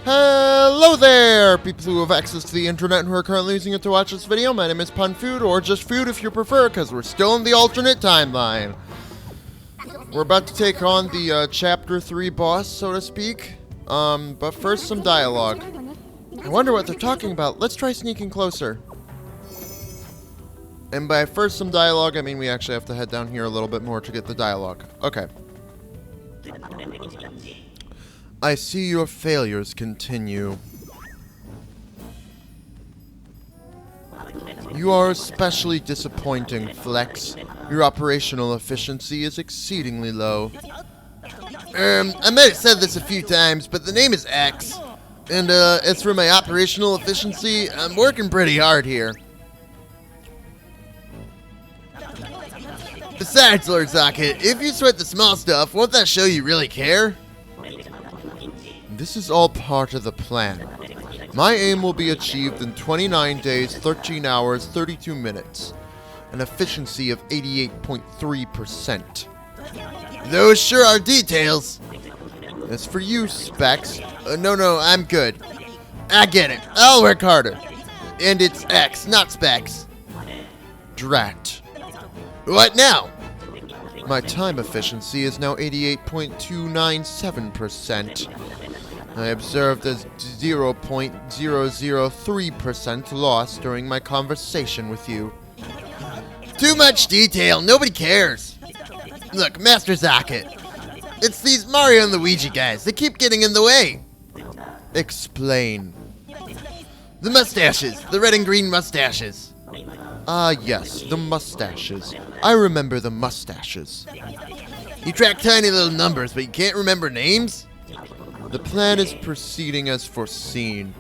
Hello there, people who have access to the internet and who are currently using it to watch this video. My name is PunFood, or just Food if you prefer, because we're still in the alternate timeline. We're about to take on the Chapter 3 boss, so to speak. But first, some dialogue. I wonder what they're talking about. Let's try sneaking closer. And by first some dialogue, I mean we actually have to head down here a little bit more to get the dialogue. Okay. I see your failures continue. You are especially disappointing, Flex. Your operational efficiency is exceedingly low. I might have said this a few times, but the name is X. And, as for my operational efficiency, I'm working pretty hard here. Besides, Lord Socket, if you sweat the small stuff, won't that show you really care? This is all part of the plan. My aim will be achieved in 29 days, 13 hours, 32 minutes. An efficiency of 88.3%. Those sure are details. As for you, Specs, no, I'm good. I get it. I'll work harder. And it's X, not Specs. Drat. What now? My time efficiency is now 88.297%. I observed as 0.003% loss during my conversation with you. Too much detail. Nobody cares. Look, Master Socket. It's these Mario and Luigi guys. They keep getting in the way. Explain. The mustaches. The red and green mustaches. Ah, yes, the mustaches. I remember the mustaches. You track tiny little numbers, but you can't remember names? The plan is proceeding as foreseen.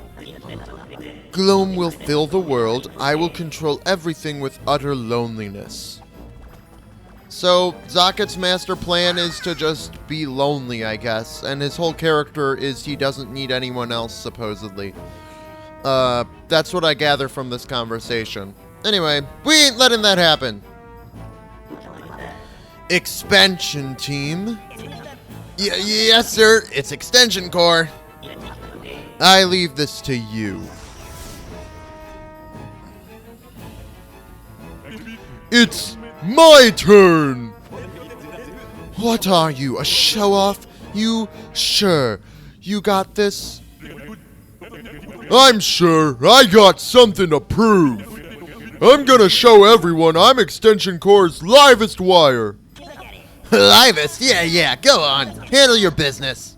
Gloom will fill the world. I will control everything with utter loneliness. So, Socket's master plan is to just be lonely, I guess. And his whole character is he doesn't need anyone else, supposedly. That's what I gather from this conversation. Anyway, we ain't letting that happen. Expansion team. Yes, sir. It's Extension Core. I leave this to you. It's my turn. What are you, a show-off? You sure you got this? I'm sure. I got something to prove. I'm gonna show everyone I'm Extension Core's livest wire. Livest? Yeah, go on. Handle your business.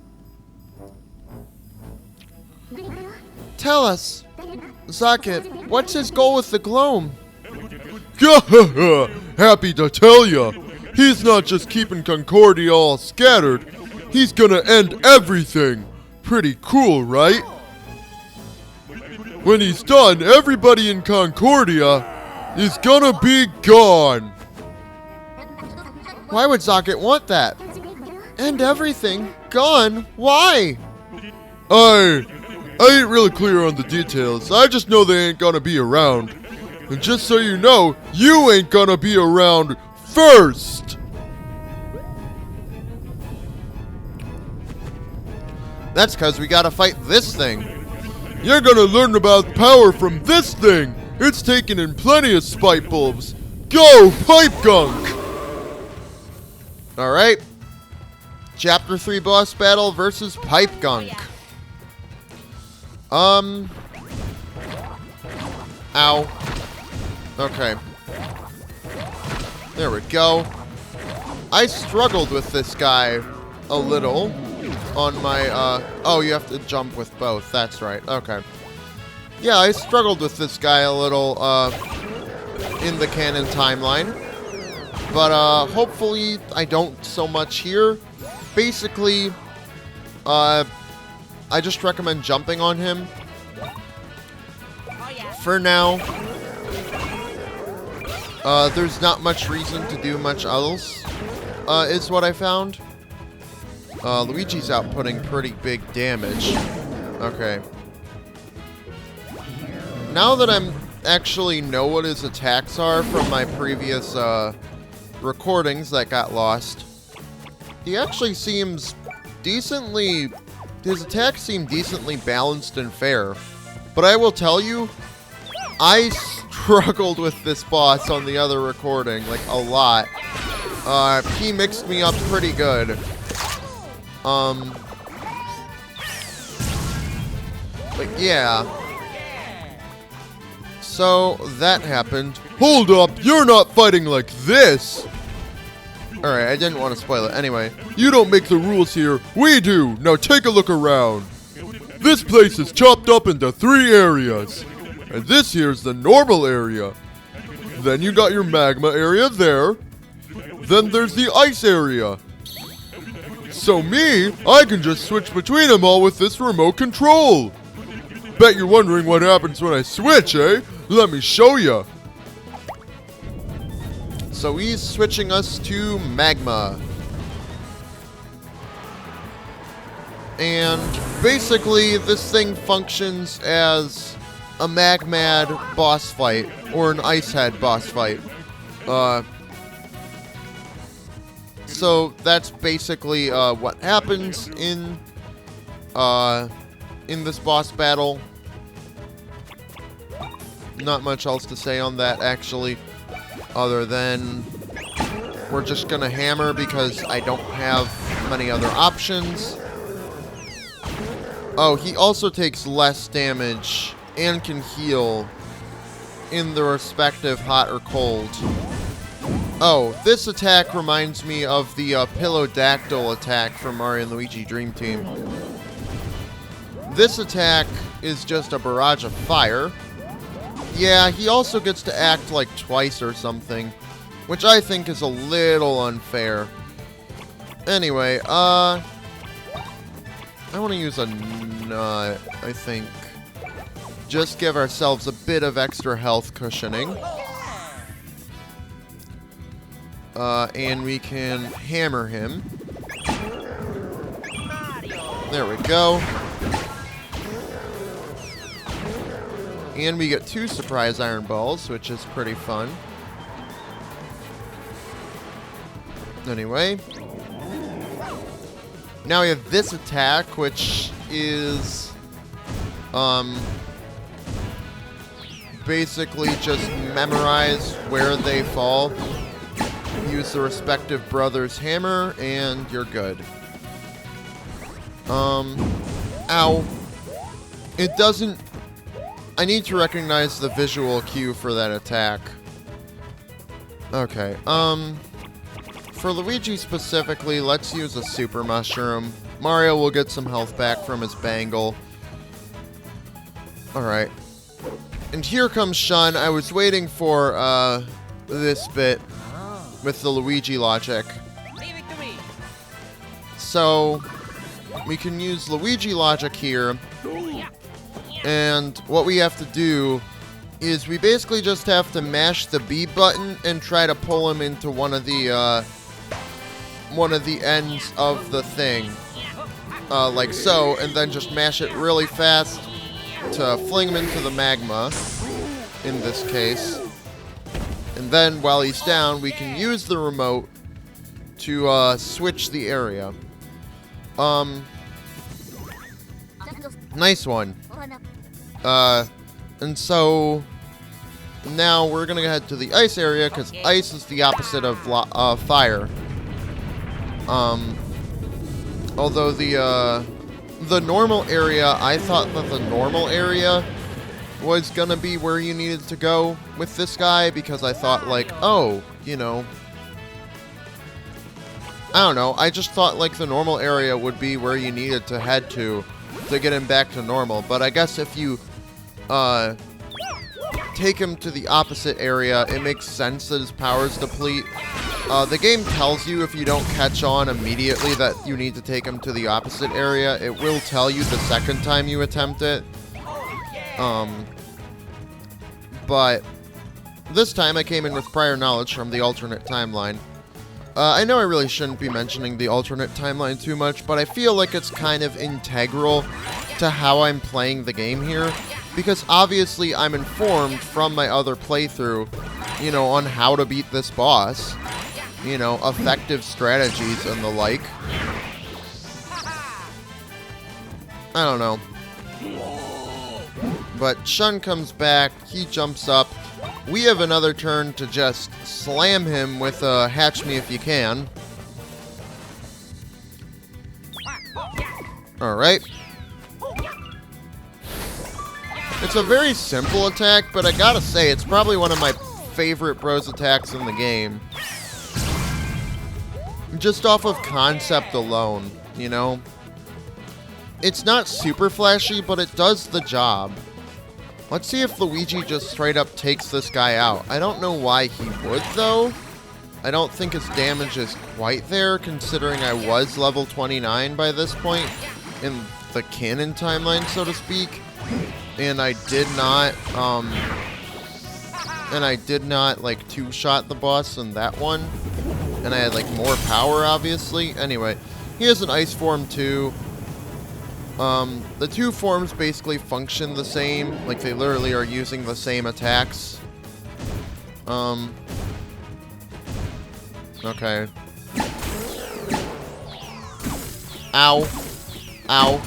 Tell us, Socket, what's his goal with the gloam? Happy to tell ya. He's not just keeping Concordia all scattered. He's gonna end everything. Pretty cool, right? When he's done, everybody in Concordia is gonna be gone. Why would Socket want that? And everything gone? Why? I ain't really clear on the details. I just know they ain't gonna be around. And just so you know, you ain't gonna be around first. That's because we gotta fight this thing. You're gonna learn about power from this thing. It's taken in plenty of spike bulbs. Go, pipe gunk! Alright. Chapter 3 boss battle versus pipe gunk. Ow. Okay. There we go. I struggled with this guy a little on my, oh, you have to jump with both. That's right. Okay. Yeah, I struggled with this guy a little, in the canon timeline. But, hopefully I don't so much here. Basically, I just recommend jumping on him. For now. There's not much reason to do much else, is what I found. Luigi's outputting pretty big damage. Okay. Now that I'm actually know what his attacks are from my previous, recordings that got lost, he actually seems decently his attacks seem decently balanced and fair. But I will tell you, I struggled with this boss on the other recording, like, a lot. He mixed me up pretty good. But yeah. So, that happened. Hold up, you're not fighting like this! Alright, I didn't want to spoil it. Anyway, you don't make the rules here, we do! Now take a look around. This place is chopped up into 3 areas. And this here's the normal area. Then you got your magma area there. Then there's the ice area. So me, I can just switch between them all with this remote control. Bet you're wondering what happens when I switch, eh? Let me show ya. So he's switching us to magma. And basically this thing functions as a Magmad boss fight or an Icehead boss fight. So that's basically what happens in this boss battle. Not much else to say on that, actually, other than we're just gonna hammer because I don't have many other options. Oh, he also takes less damage and can heal in the respective hot or cold. Oh, this attack reminds me of the Pillowdactyl attack from Mario and Luigi Dream Team. This attack is just a barrage of fire. Yeah, he also gets to act like twice or something, which I think is a little unfair. Anyway, I want to use a nut, I think. Just give ourselves a bit of extra health cushioning. And we can hammer him. There we go. And we get 2 surprise iron balls, which is pretty fun. Anyway. Now we have this attack, which is basically just memorize where they fall. Use the respective brother's hammer, and you're good. Ow. It doesn't... I need to recognize the visual cue for that attack. Okay, for Luigi specifically, let's use a super mushroom. Mario will get some health back from his bangle. Alright. And here comes Shun. I was waiting for, this bit with the Luigi logic. Leave it to me. So, we can use Luigi logic here. And what we have to do is we basically just have to mash the B button and try to pull him into one of the ends of the thing. Like so, and then just mash it really fast to fling him into the magma, in this case. And then, while he's down, we can use the remote to switch the area. Nice one. And so now we're gonna head to the ice area because ice is the opposite of fire. Although the normal area, I thought that the normal area was gonna be where you needed to go with this guy because I thought like, oh, you know, I don't know. I just thought like the normal area would be where you needed to head to get him back to normal. But I guess if you take him to the opposite area, it makes sense that his powers deplete. The game tells you if you don't catch on immediately that you need to take him to the opposite area. It will tell you the second time you attempt it. But this time I came in with prior knowledge from the alternate timeline. I know I really shouldn't be mentioning the alternate timeline too much, but I feel like it's kind of integral to how I'm playing the game here, because obviously I'm informed from my other playthrough, you know, on how to beat this boss, you know, effective strategies and the like. I don't know. But Shun comes back, he jumps up. We have another turn to just slam him with a Hatch Me If You Can. Alright. It's a very simple attack, but I gotta say, it's probably one of my favorite bros attacks in the game. Just off of concept alone, you know? It's not super flashy, but it does the job. Let's see if Luigi just straight up takes this guy out. I don't know why he would, though. I don't think his damage is quite there, considering I was level 29 by this point in the canon timeline, so to speak. And I did not, like, two-shot the boss in that one. And I had, like, more power, obviously. Anyway, he has an ice form, too. The two forms basically function the same. Like, they literally are using the same attacks. Okay. Ow. Ow.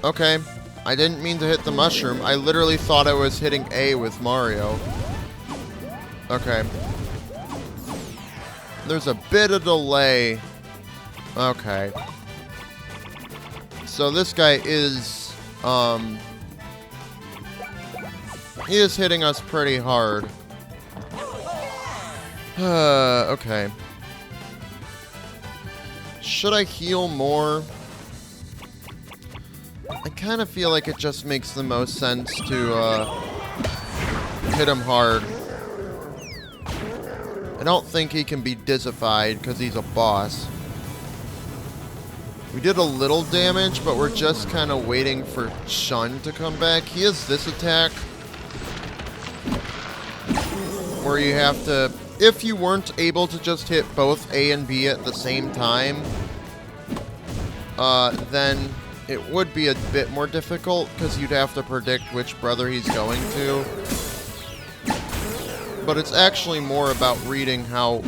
Okay. I didn't mean to hit the mushroom. I literally thought I was hitting A with Mario. Okay. There's a bit of delay. Okay. So this guy is, he is hitting us pretty hard. Okay. Should I heal more? I kind of feel like it just makes the most sense to, hit him hard. I don't think he can be dizzified because he's a boss. We did a little damage, but we're just kind of waiting for Shun to come back. He has this attack where you have to, if you weren't able to just hit both A and B at the same time, then it would be a bit more difficult because you'd have to predict which brother he's going to. But it's actually more about reading how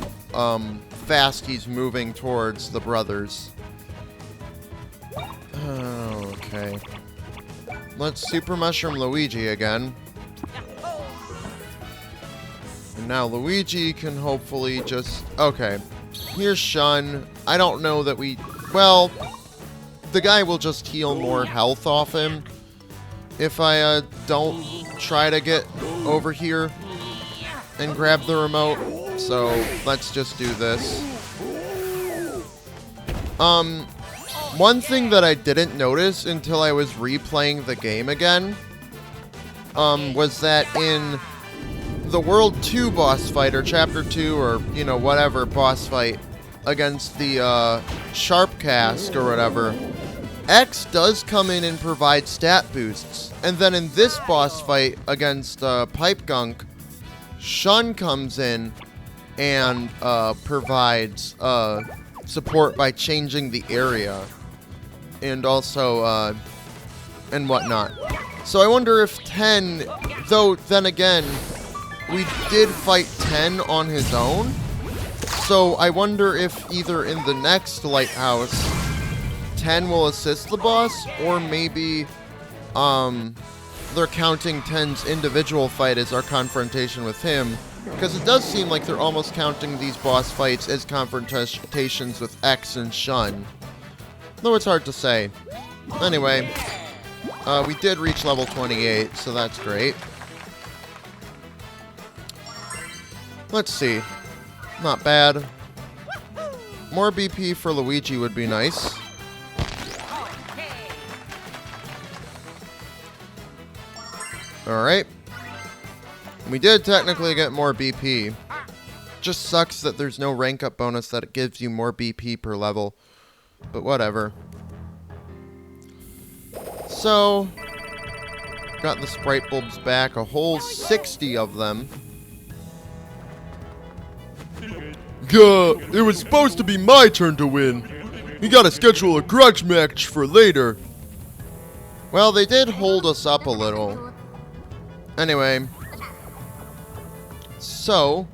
fast he's moving towards the brothers. Okay. Let's Super Mushroom Luigi again. And now Luigi can hopefully just... Okay. Here's Shun. I don't know that we... Well, the guy will just heal more health off him if I don't try to get over here and grab the remote. So let's just do this. One thing that I didn't notice until I was replaying the game again was that in the World 2 boss fight, or Chapter 2, or, you know, whatever boss fight against the Sharp Cask or whatever, X does come in and provide stat boosts. And then in this boss fight against Pipe Gunk, Shun comes in and provides support by changing the area. And also, and whatnot. So I wonder if 10, though then again, we did fight 10 on his own. So I wonder if either in the next lighthouse, 10 will assist the boss, or maybe, they're counting 10's individual fight as our confrontation with him. Because it does seem like they're almost counting these boss fights as confrontations with X and Shun. Though it's hard to say. Anyway, we did reach level 28, so that's great. Let's see. Not bad. More BP for Luigi would be nice. Alright. We did technically get more BP. Just sucks that there's no rank up bonus that it gives you more BP per level. But whatever. So, got the sprite bulbs back, a whole 60 of them. Gah, it was supposed to be my turn to win. You gotta schedule a grudge match for later. Well, they did hold us up a little. Anyway. So,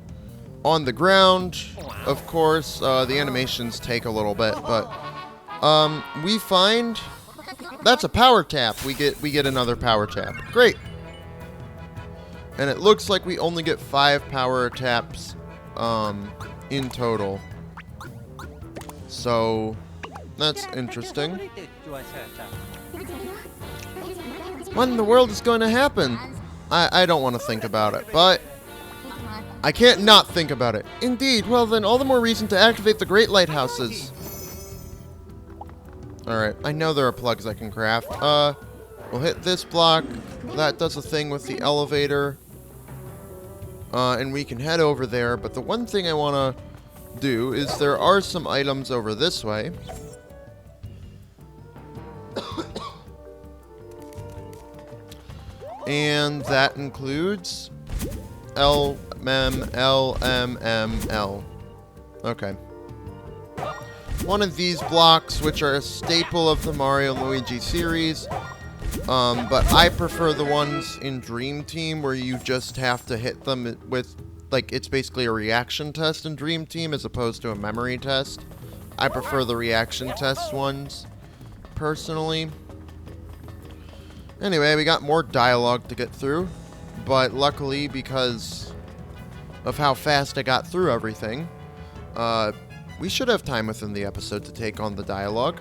on the ground, of course, the animations take a little bit, but We find that's a power tap. We get another power tap. Great. And it looks like we only get 5 power taps in total. So that's interesting. What in the world is going to happen? I don't want to think about it, but I can't not think about it. Indeed, well then all the more reason to activate the Great Lighthouses. Alright, I know there are plugs I can craft. We'll hit this block. That does a thing with the elevator. And we can head over there, but the one thing I want to do is there are some items over this way. And that includes L, M, L, M, M, L. Okay. One of these blocks, which are a staple of the Mario Luigi series, but I prefer the ones in Dream Team where you just have to hit them with, like, it's basically a reaction test in Dream Team as opposed to a memory test. I prefer the reaction test ones, personally. Anyway, we got more dialogue to get through, but luckily, because of how fast I got through everything, we should have time within the episode to take on the dialogue.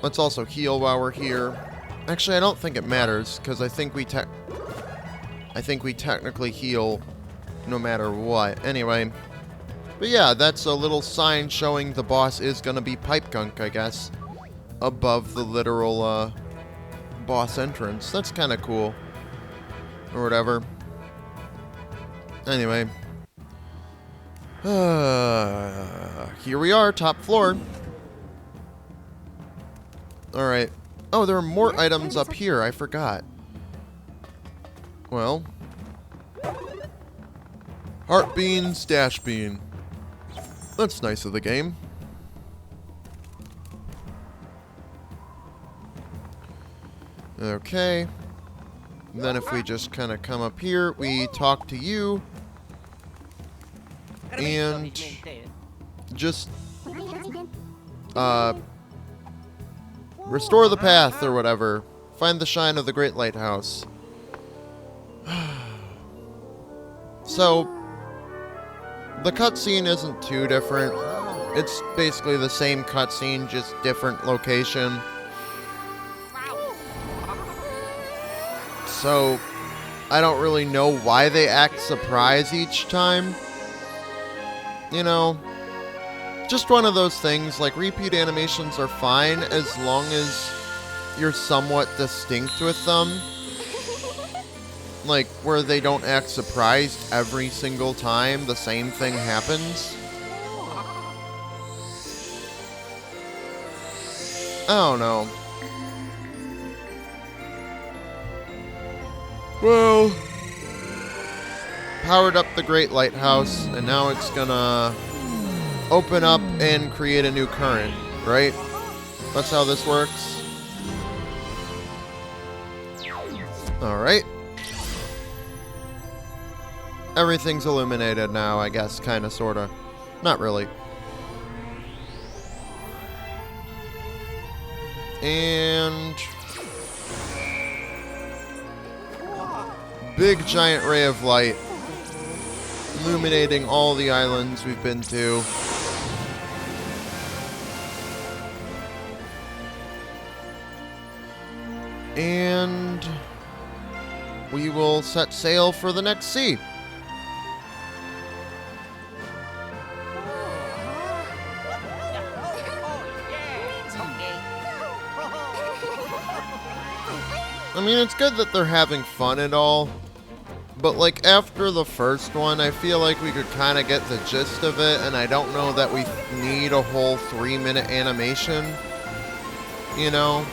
Let's also heal while we're here. Actually, I don't think it matters, because I think we technically heal no matter what. Anyway, but yeah, that's a little sign showing the boss is gonna be Pipe Gunk, I guess, above the literal, boss entrance. That's kind of cool. Or whatever. Anyway. Here we are, top floor. Alright. Oh, there are more items up here. I forgot. Well. Heart bean, stash bean. That's nice of the game. Okay. Then if we just kind of come up here, we talk to you. And just restore the path or whatever. Find the shine of the Great Lighthouse. So the cutscene isn't too different. It's basically the same cutscene, just different location. So I don't really know why they act surprised each time. You know, just one of those things. Like, repeat animations are fine as long as you're somewhat distinct with them. Like, where they don't act surprised every single time the same thing happens. I don't know. Well, powered up the Great Lighthouse, and now it's gonna open up and create a new current, right? That's how this works. Alright. Everything's illuminated now, I guess, kinda, sorta. Not really. And big giant ray of light illuminating all the islands we've been to. And we will set sail for the next sea. I mean, it's good that they're having fun and all, but like after the first one, I feel like we could kind of get the gist of it, and I don't know that we need a whole 3-minute animation, you know?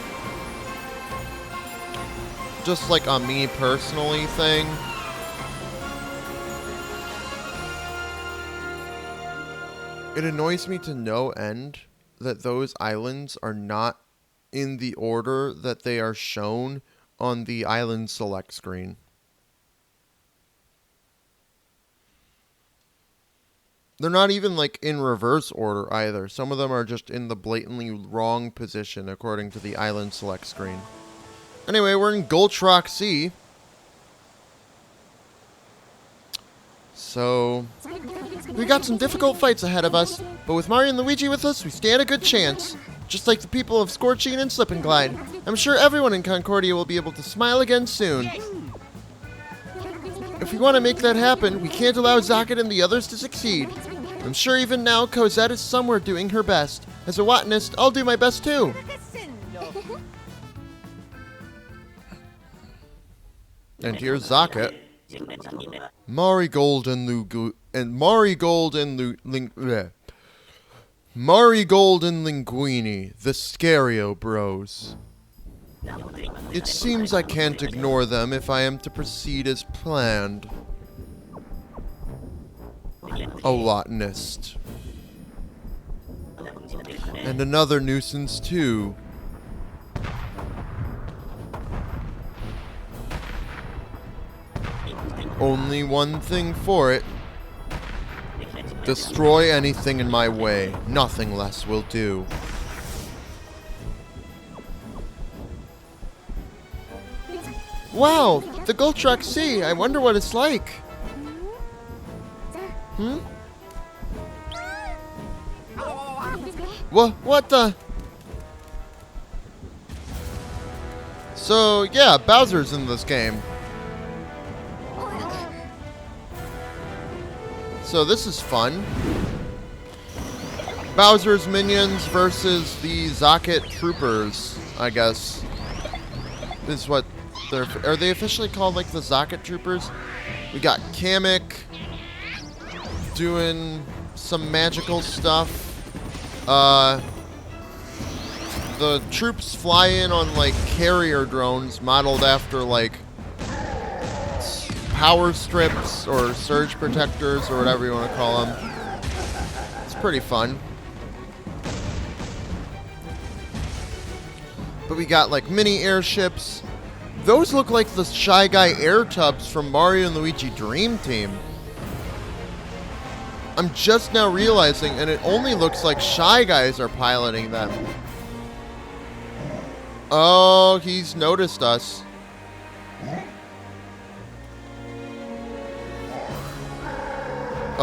Just like a me personally thing. It annoys me to no end that those islands are not in the order that they are shown on the island select screen. They're not even, like, in reverse order either. Some of them are just in the blatantly wrong position according to the island select screen. Anyway, we're in Gulchrock Sea. So, we got some difficult fights ahead of us, but with Mario and Luigi with us, we stand a good chance. Just like the people of Scorching and Slip and Glide, I'm sure everyone in Concordia will be able to smile again soon. If we want to make that happen, we can't allow Zocket and the others to succeed. I'm sure even now Cosette is somewhere doing her best. As a botanist, I'll do my best too. And here's Zocket. Marigold and Linguini, the Scario Bros. It seems I can't ignore them if I am to proceed as planned. A botanist. And another nuisance too. Only one thing for it. Destroy anything in my way. Nothing less will do. Wow! The Gulchrock Sea! I wonder what it's like. What the? So, yeah, Bowser's in this game. So this is fun. Bowser's minions versus the Zocket troopers, I guess. Is what they're... Are they officially called, like, the Zocket troopers? We got Kamek doing some magical stuff. The troops fly in on, like, carrier drones modeled after, like, power strips or surge protectors or whatever you want to call them. It's pretty fun. But we got like mini airships. Those look like the Shy Guy air tubs from Mario and Luigi Dream Team. I'm just now realizing, and it only looks like Shy Guys are piloting them. Oh, he's noticed us.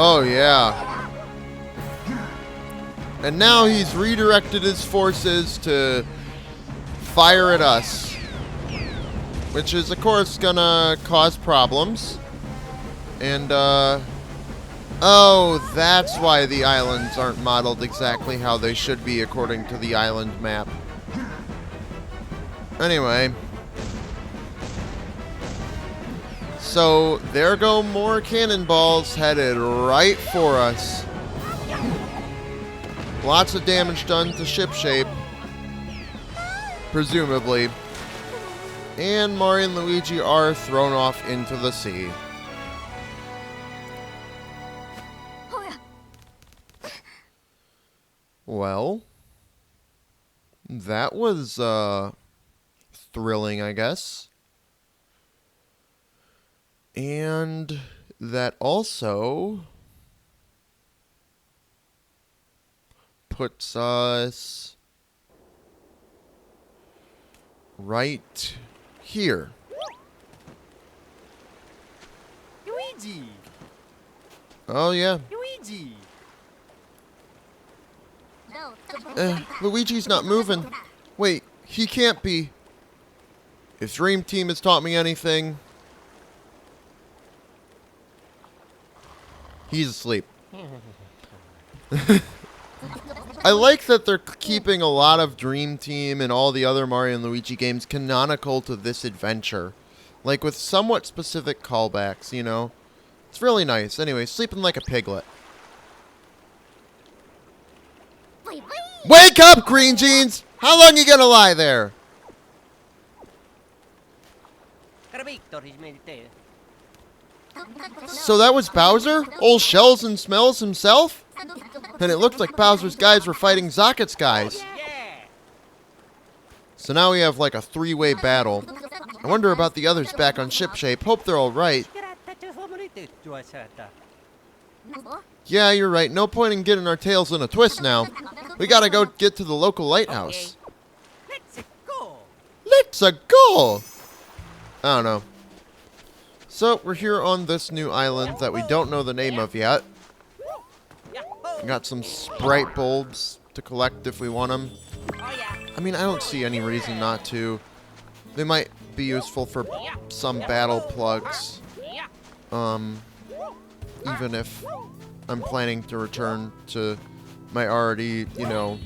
Oh, yeah. And now he's redirected his forces to fire at us. Which is, of course, gonna cause problems. And, oh, that's why the islands aren't modeled exactly how they should be according to the island map. Anyway. So, there go more cannonballs headed right for us. Lots of damage done to ship shape. Presumably. And Mario and Luigi are thrown off into the sea. Well, that was, thrilling, I guess. And that also puts us right here. Luigi! Oh, yeah. Luigi! Luigi's not moving. Wait, he can't be. If Dream Team has taught me anything, he's asleep. I like that they're keeping a lot of Dream Team and all the other Mario and Luigi games canonical to this adventure. Like with somewhat specific callbacks, you know? It's really nice. Anyway, sleeping like a piglet. Wake up, Green Jeans! How long you gonna lie there? So that was Bowser? Old Shells and Smells himself? And it looked like Bowser's guys were fighting Zocket's guys. So now we have like a three-way battle. I wonder about the others back on ship shape. Hope they're alright. Yeah, you're right. No point in getting our tails in a twist now. We gotta go get to the local lighthouse. Let's go. Let's go! I don't know. So, we're here on this new island that we don't know the name of yet. We got some Sprite bulbs to collect if we want them. I mean, I don't see any reason not to. They might be useful for some battle plugs. Even if I'm planning to return to my already, you know,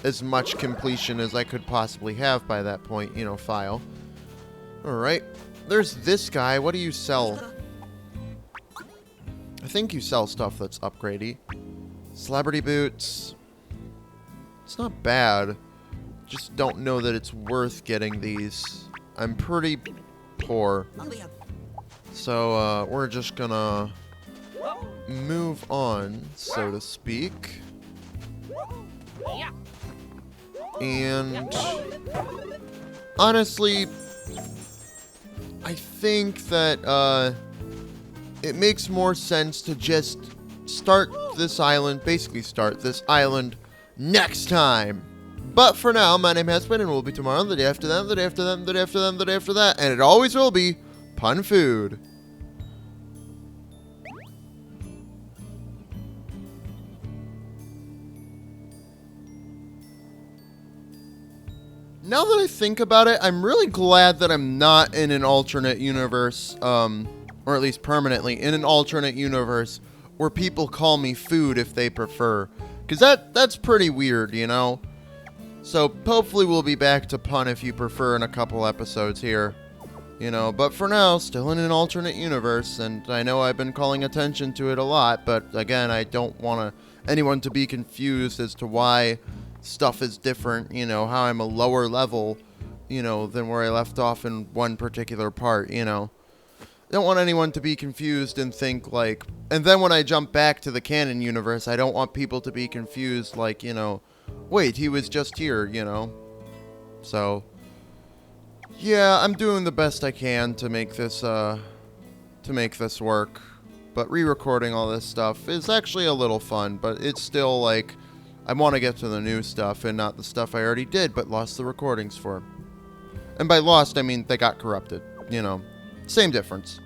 as much completion as I could possibly have by that point, you know, file. Alright. There's this guy. What do you sell? I think you sell stuff that's upgradey. Celebrity boots. It's not bad. Just don't know that it's worth getting these. I'm pretty poor. So, we're just gonna move on, so to speak. And honestly, I think that it makes more sense to just start this island, basically start this island next time. But for now, my name has been and will be tomorrow, the day after that, the day after that, the day after that, the day after that, and it always will be Pun Food. Now that I think about it, I'm really glad that I'm not in an alternate universe, or at least permanently in an alternate universe where people call me Food if they prefer. Because that's pretty weird, you know? So hopefully we'll be back to Pun if you prefer in a couple episodes here. You know, but for now, still in an alternate universe, and I know I've been calling attention to it a lot, but again, I don't want anyone to be confused as to why stuff is different, you know, how I'm a lower level, you know, than where I left off in one particular part, you know. I don't want anyone to be confused and think, like, and then when I jump back to the canon universe, I don't want people to be confused, like, you know, wait, he was just here, you know. So, yeah, I'm doing the best I can to make this work. But re-recording all this stuff is actually a little fun, but it's still, like, I want to get to the new stuff and not the stuff I already did but lost the recordings for. And by lost, I mean they got corrupted. You know, same difference.